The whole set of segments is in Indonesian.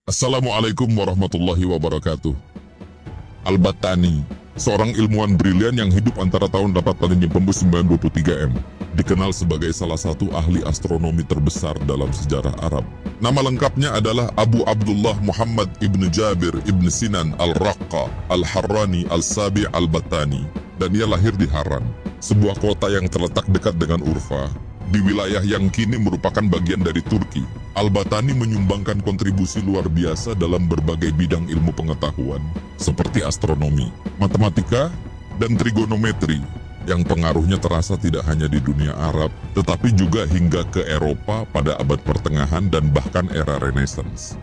Assalamualaikum warahmatullahi wabarakatuh. Al-Battani, seorang ilmuwan brilian yang hidup antara tahun 823 M, dikenal sebagai salah satu ahli astronomi terbesar dalam sejarah Arab. Nama lengkapnya adalah Abu Abdullah Muhammad ibn Jabir ibn Sinan al-Raqqa al-Harrani al-Sabi al-Battani, dan ia lahir di Haran, sebuah kota yang terletak dekat dengan Urfa, di wilayah yang kini merupakan bagian dari Turki. Al-Battani menyumbangkan kontribusi luar biasa dalam berbagai bidang ilmu pengetahuan, seperti astronomi, matematika, dan trigonometri, yang pengaruhnya terasa tidak hanya di dunia Arab, tetapi juga hingga ke Eropa pada abad pertengahan dan bahkan era Renaissance.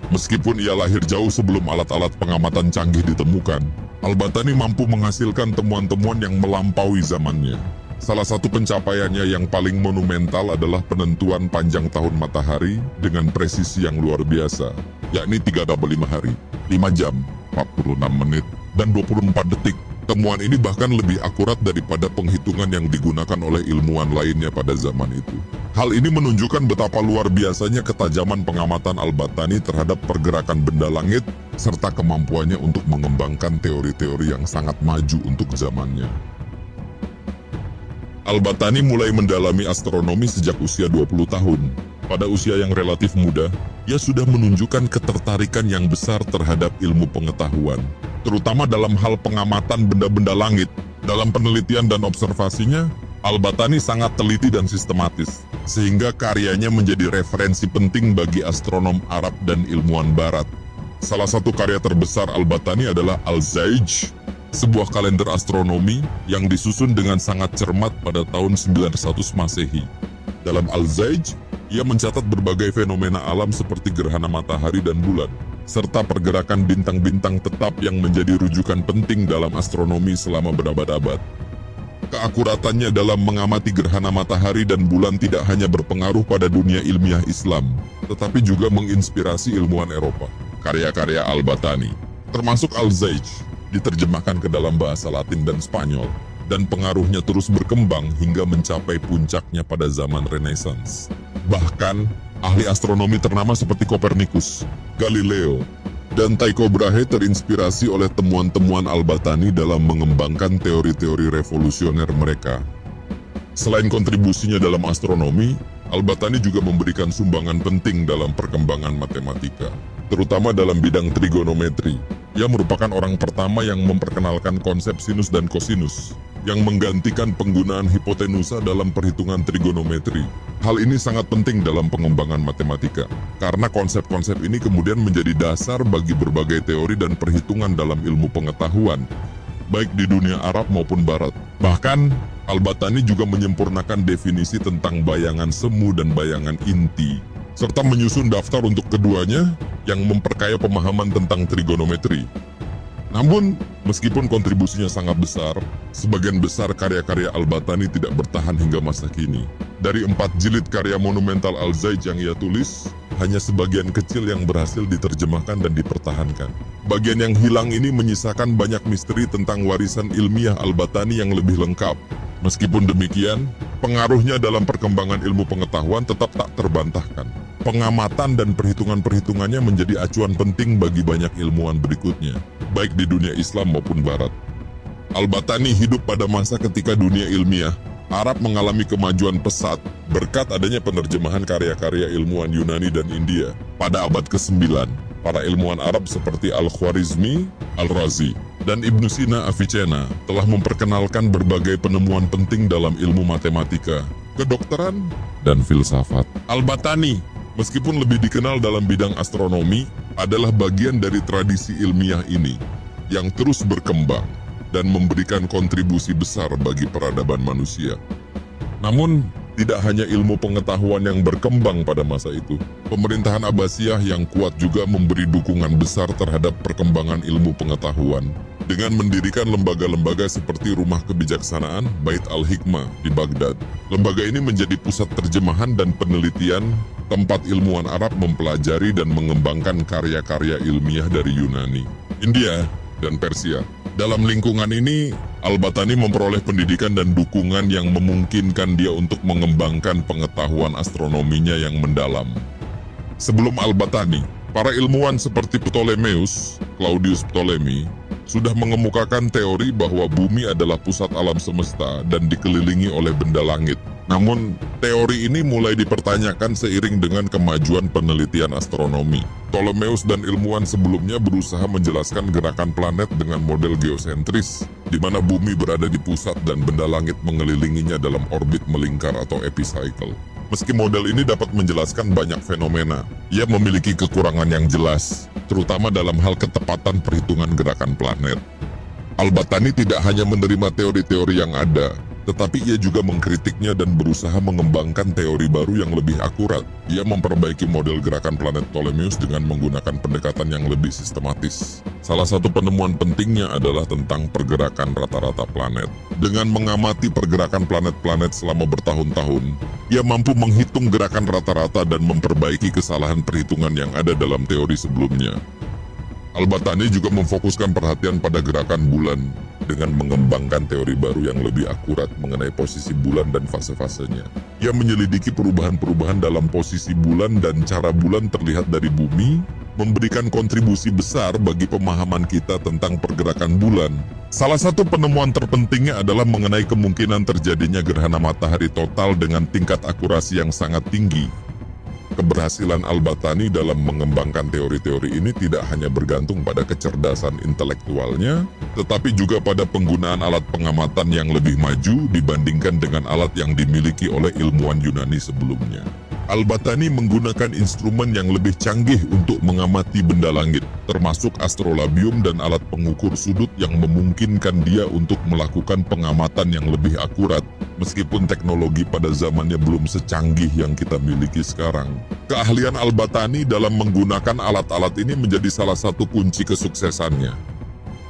Meskipun ia lahir jauh sebelum alat-alat pengamatan canggih ditemukan, Al-Battani mampu menghasilkan temuan-temuan yang melampaui zamannya. Salah satu pencapaiannya yang paling monumental adalah penentuan panjang tahun matahari dengan presisi yang luar biasa, yakni 35 hari, 5 jam, 46 menit, dan 24 detik. Temuan ini bahkan lebih akurat daripada penghitungan yang digunakan oleh ilmuwan lainnya pada zaman itu. Hal ini menunjukkan betapa luar biasanya ketajaman pengamatan Al-Battani terhadap pergerakan benda langit, serta kemampuannya untuk mengembangkan teori-teori yang sangat maju untuk zamannya. Al-Battani mulai mendalami astronomi sejak usia 20 tahun. Pada usia yang relatif muda, ia sudah menunjukkan ketertarikan yang besar terhadap ilmu pengetahuan, terutama dalam hal pengamatan benda-benda langit. Dalam penelitian dan observasinya, Al-Battani sangat teliti dan sistematis, sehingga karyanya menjadi referensi penting bagi astronom Arab dan ilmuwan Barat. Salah satu karya terbesar Al-Battani adalah Al-Zaij, sebuah kalender astronomi yang disusun dengan sangat cermat pada tahun 900 Masehi. Dalam Al-Zaij, ia mencatat berbagai fenomena alam seperti gerhana matahari dan bulan, serta pergerakan bintang-bintang tetap yang menjadi rujukan penting dalam astronomi selama berabad-abad. Keakuratannya dalam mengamati gerhana matahari dan bulan tidak hanya berpengaruh pada dunia ilmiah Islam, tetapi juga menginspirasi ilmuwan Eropa. Karya-karya Al-Battani, termasuk Al-Zaij, diterjemahkan ke dalam bahasa Latin dan Spanyol, dan pengaruhnya terus berkembang hingga mencapai puncaknya pada zaman Renaissance. Bahkan, ahli astronomi ternama seperti Copernicus, Galileo, dan Tycho Brahe terinspirasi oleh temuan-temuan Al-Battani dalam mengembangkan teori-teori revolusioner mereka. Selain kontribusinya dalam astronomi, Al-Battani juga memberikan sumbangan penting dalam perkembangan matematika, terutama dalam bidang trigonometri. Ia merupakan orang pertama yang memperkenalkan konsep sinus dan kosinus, yang menggantikan penggunaan hipotenusa dalam perhitungan trigonometri. Hal ini sangat penting dalam pengembangan matematika, karena konsep-konsep ini kemudian menjadi dasar bagi berbagai teori dan perhitungan dalam ilmu pengetahuan, baik di dunia Arab maupun Barat. Bahkan, Al-Battani juga menyempurnakan definisi tentang bayangan semu dan bayangan inti, serta menyusun daftar untuk keduanya yang memperkaya pemahaman tentang trigonometri. Namun, meskipun kontribusinya sangat besar, sebagian besar karya-karya Al-Battani tidak bertahan hingga masa kini. Dari 4 jilid karya monumental Al-Zaij yang ia tulis, hanya sebagian kecil yang berhasil diterjemahkan dan dipertahankan. Bagian yang hilang ini menyisakan banyak misteri tentang warisan ilmiah Al-Battani yang lebih lengkap. Meskipun demikian, pengaruhnya dalam perkembangan ilmu pengetahuan tetap tak terbantahkan. Pengamatan dan perhitungan-perhitungannya menjadi acuan penting bagi banyak ilmuwan berikutnya, baik di dunia Islam maupun Barat. Al-Battani hidup pada masa ketika dunia ilmiah Arab mengalami kemajuan pesat berkat adanya penerjemahan karya-karya ilmuwan Yunani dan India. Pada abad ke-9, para ilmuwan Arab seperti Al-Khwarizmi, Al-Razi, dan Ibnu Sina Avicenna telah memperkenalkan berbagai penemuan penting dalam ilmu matematika, kedokteran, dan filsafat. Al-Battani, meskipun lebih dikenal dalam bidang astronomi, adalah bagian dari tradisi ilmiah ini yang terus berkembang dan memberikan kontribusi besar bagi peradaban manusia. Namun, tidak hanya ilmu pengetahuan yang berkembang pada masa itu. Pemerintahan Abbasiyah yang kuat juga memberi dukungan besar terhadap perkembangan ilmu pengetahuan dengan mendirikan lembaga-lembaga seperti Rumah Kebijaksanaan Bait Al-Hikmah di Baghdad. Lembaga ini menjadi pusat terjemahan dan penelitian, tempat ilmuwan Arab mempelajari dan mengembangkan karya-karya ilmiah dari Yunani, India, dan Persia. Dalam lingkungan ini, Al-Battani memperoleh pendidikan dan dukungan yang memungkinkan dia untuk mengembangkan pengetahuan astronominya yang mendalam. Sebelum Al-Battani, Para ilmuwan seperti Ptolemeus, Claudius Ptolemy, sudah mengemukakan teori bahwa bumi adalah pusat alam semesta dan dikelilingi oleh benda langit. Namun, teori ini mulai dipertanyakan seiring dengan kemajuan penelitian astronomi. Ptolemeus dan ilmuwan sebelumnya berusaha menjelaskan gerakan planet dengan model geosentris, di mana bumi berada di pusat dan benda langit mengelilinginya dalam orbit melingkar atau epicycle. Meski model ini dapat menjelaskan banyak fenomena, ia memiliki kekurangan yang jelas, terutama dalam hal ketepatan perhitungan gerakan planet. Al-Battani tidak hanya menerima teori-teori yang ada, tetapi ia juga mengkritiknya dan berusaha mengembangkan teori baru yang lebih akurat. Ia memperbaiki model gerakan planet Ptolemeus dengan menggunakan pendekatan yang lebih sistematis. Salah satu penemuan pentingnya adalah tentang pergerakan rata-rata planet. Dengan mengamati pergerakan planet-planet selama bertahun-tahun, ia mampu menghitung gerakan rata-rata dan memperbaiki kesalahan perhitungan yang ada dalam teori sebelumnya. Al-Battani juga memfokuskan perhatian pada gerakan bulan dengan mengembangkan teori baru yang lebih akurat mengenai posisi bulan dan fase-fasenya. Ia menyelidiki perubahan-perubahan dalam posisi bulan dan cara bulan terlihat dari bumi, memberikan kontribusi besar bagi pemahaman kita tentang pergerakan bulan. Salah satu penemuan terpentingnya adalah mengenai kemungkinan terjadinya gerhana matahari total dengan tingkat akurasi yang sangat tinggi. Keberhasilan Al-Battani dalam mengembangkan teori-teori ini tidak hanya bergantung pada kecerdasan intelektualnya, tetapi juga pada penggunaan alat pengamatan yang lebih maju dibandingkan dengan alat yang dimiliki oleh ilmuwan Yunani sebelumnya. Al-Battani menggunakan instrumen yang lebih canggih untuk mengamati benda langit, termasuk astrolabium dan alat pengukur sudut yang memungkinkan dia untuk melakukan pengamatan yang lebih akurat, meskipun teknologi pada zamannya belum secanggih yang kita miliki sekarang. Keahlian Al-Battani dalam menggunakan alat-alat ini menjadi salah satu kunci kesuksesannya.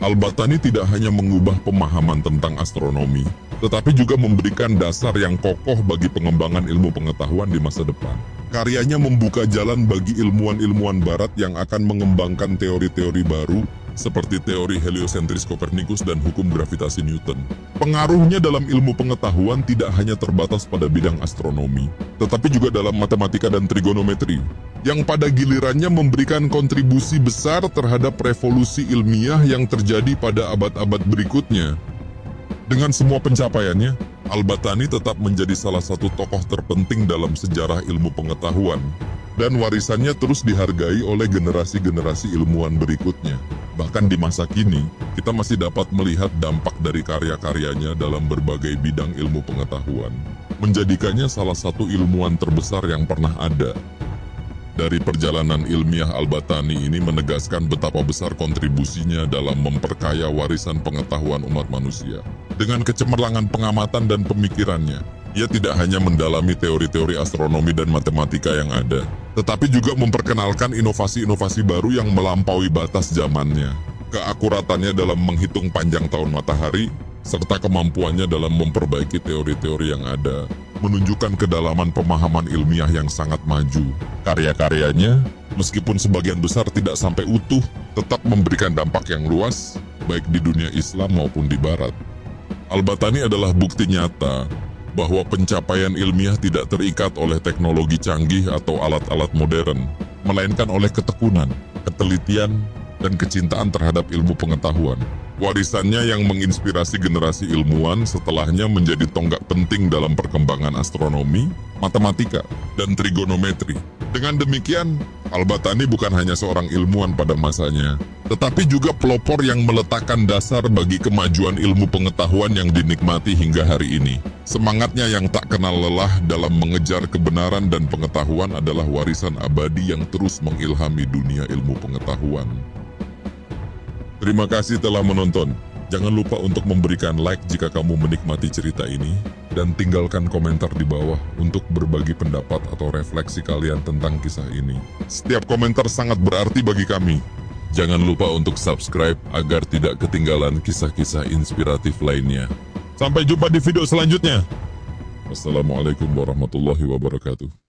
Al-Battani tidak hanya mengubah pemahaman tentang astronomi, tetapi juga memberikan dasar yang kokoh bagi pengembangan ilmu pengetahuan di masa depan. Karyanya membuka jalan bagi ilmuwan-ilmuwan barat yang akan mengembangkan teori-teori baru, seperti teori heliosentris Copernicus dan hukum gravitasi Newton. Pengaruhnya dalam ilmu pengetahuan tidak hanya terbatas pada bidang astronomi, tetapi juga dalam matematika dan trigonometri, yang pada gilirannya memberikan kontribusi besar terhadap revolusi ilmiah yang terjadi pada abad-abad berikutnya. Dengan semua pencapaiannya, Al-Battani tetap menjadi salah satu tokoh terpenting dalam sejarah ilmu pengetahuan, dan warisannya terus dihargai oleh generasi-generasi ilmuwan berikutnya. Bahkan di masa kini, kita masih dapat melihat dampak dari karya-karyanya dalam berbagai bidang ilmu pengetahuan, menjadikannya salah satu ilmuwan terbesar yang pernah ada. Dari perjalanan ilmiah Al-Battani ini menegaskan betapa besar kontribusinya dalam memperkaya warisan pengetahuan umat manusia. Dengan kecemerlangan pengamatan dan pemikirannya, ia tidak hanya mendalami teori-teori astronomi dan matematika yang ada, tetapi juga memperkenalkan inovasi-inovasi baru yang melampaui batas zamannya. Keakuratannya dalam menghitung panjang tahun matahari, serta kemampuannya dalam memperbaiki teori-teori yang ada, menunjukkan kedalaman pemahaman ilmiah yang sangat maju. Karya-karyanya, meskipun sebagian besar tidak sampai utuh, tetap memberikan dampak yang luas, baik di dunia Islam maupun di Barat. Al-Battani adalah bukti nyata bahwa pencapaian ilmiah tidak terikat oleh teknologi canggih atau alat-alat modern, melainkan oleh ketekunan, ketelitian, dan kecintaan terhadap ilmu pengetahuan. Warisannya yang menginspirasi generasi ilmuwan setelahnya menjadi tonggak penting dalam perkembangan astronomi, matematika, dan trigonometri. Dengan demikian, Al-Battani bukan hanya seorang ilmuwan pada masanya, tetapi juga pelopor yang meletakkan dasar bagi kemajuan ilmu pengetahuan yang dinikmati hingga hari ini. Semangatnya yang tak kenal lelah dalam mengejar kebenaran dan pengetahuan adalah warisan abadi yang terus mengilhami dunia ilmu pengetahuan. Terima kasih telah menonton. Jangan lupa untuk memberikan like jika kamu menikmati cerita ini, dan tinggalkan komentar di bawah untuk berbagi pendapat atau refleksi kalian tentang kisah ini. Setiap komentar sangat berarti bagi kami. Jangan lupa untuk subscribe agar tidak ketinggalan kisah-kisah inspiratif lainnya. Sampai jumpa di video selanjutnya. Wassalamualaikum warahmatullahi wabarakatuh.